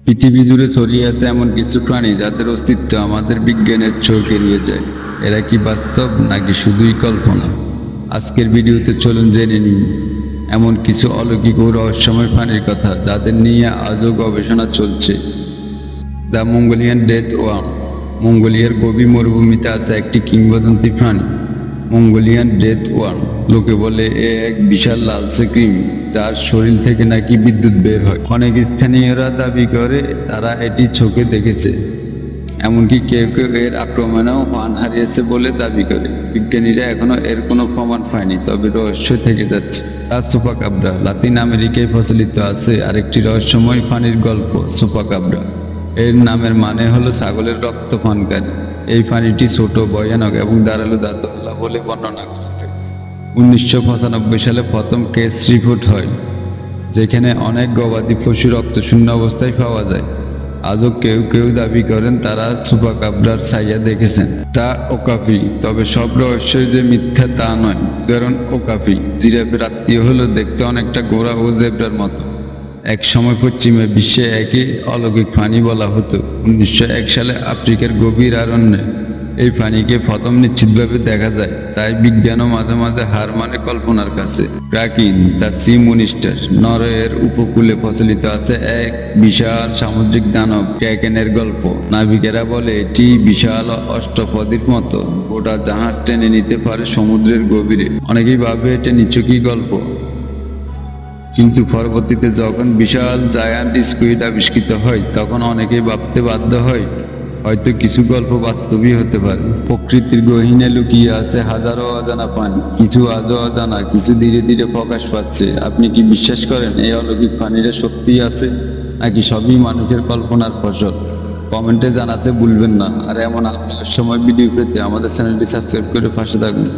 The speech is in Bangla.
পৃথিবী জুড়ে ছড়িয়ে আছে এমন কিছু প্রাণী যাদের অস্তিত্ব আমাদের বিজ্ঞানের চোখ এড়িয়ে যায়। এরা কি বাস্তব নাকি শুধুই কল্পনা? আজকের ভিডিওতে চলুন জেনে নিন এমন কিছু অলৌকিক ও রহস্যময় প্রাণীর কথা যাদের নিয়ে আজও গবেষণা চলছে। The Mongolian death worm. মঙ্গোলিয়ার গভীর মরুভূমিতে আছে একটি কিংবদন্তি প্রাণী, মঙ্গোলিয়ান ডেথ ওয়ার্ম। লোকে বলে এ এক বিশাল লালচে কৃমি যার শরীর থেকে নাকি বিদ্যুৎ বের হয়। অনেক স্থানীয়রা দাবি করে তারা এটি চোখে দেখেছে, এমনকি কেউ কেউ এর আক্রমণেও প্রাণ হারিয়েছে বলে দাবি করে। বিজ্ঞানীরা এখনো এর কোনো প্রমাণ পায়নি, তবে রহস্য থেকে যাচ্ছে। তা চুপাকাব্রা। লাতিন আমেরিকায় প্রচলিত আছে আরেকটি রহস্যময় প্রাণীর গল্প, চুপাকাব্রা। এর নামের মানে হলো ছাগলের রক্ত পানকারী। এই প্রাণীটি ছোট, ভয়ানক এবং ধারালো দাঁতওয়ালা বলে বর্ণনা করা হয়। 1995 সালে প্রথম কেস রিপোর্ট হয়, যেখানে অনেক গবাদি পশু রক্তশূন্য অবস্থায় পাওয়া যায়। আজও কেউ কেউ দাবি করেন তারা চুপাকাব্রার ছায়া দেখেছেন। তা ওকাপি। তবে সব রহস্যই যে মিথ্যা তা নয়। উদাহরণ ওকাপি। জিরাফের আত্মীয় হলো দেখতে অনেকটা ঘোড়া ও জেব্রার মতো। এক সময় পশ্চিমা বিশ্বে একে অলৌকিক প্রাণী বলা হতো। 1901 সালে আফ্রিকার গভীর অরণ্যে এই প্রাণীকে প্রথম নিশ্চিতভাবে দেখা যায়। তাই বিজ্ঞানও মাঝে মাঝে হার মানে কল্পনার কাছে। ক্রাকিন, দ্য সি মনিস্টার। নরওয়ের উপকূলে প্রচলিত আছে এক বিশাল সামুদ্রিক দানব ক্র্যাকেনের গল্প। নাবিকেরা বলে এটি বিশাল অষ্টপদীর মতো, গোটা জাহাজ টেনে নিতে পারে সমুদ্রের গভীরে। অনেকেই ভাবে এটা নিছকই গল্প, কিন্তু পরবর্তীতে যখন বিশাল জায়ান্ট স্কুইড আবিষ্কৃত হয় তখন অনেকেই ভাবতে বাধ্য হয় হয়তো কিছু গল্প বাস্তবই হতে পারে। প্রকৃতির গহীনে লুকিয়ে আছে হাজারো অজানা প্রাণী, কিছু আজও অজানা, কিছু ধীরে ধীরে প্রকাশ পাচ্ছে। আপনি কি বিশ্বাস করেন এই অলৌকিক প্রাণীরা সত্যি আছে, নাকি সবই মানুষের কল্পনার ফসল? কমেন্টে জানাতে ভুলবেন না। আর এমন সময় ভিডিও পেতে আমাদের চ্যানেলটি সাবস্ক্রাইব করে পাশে থাকুন।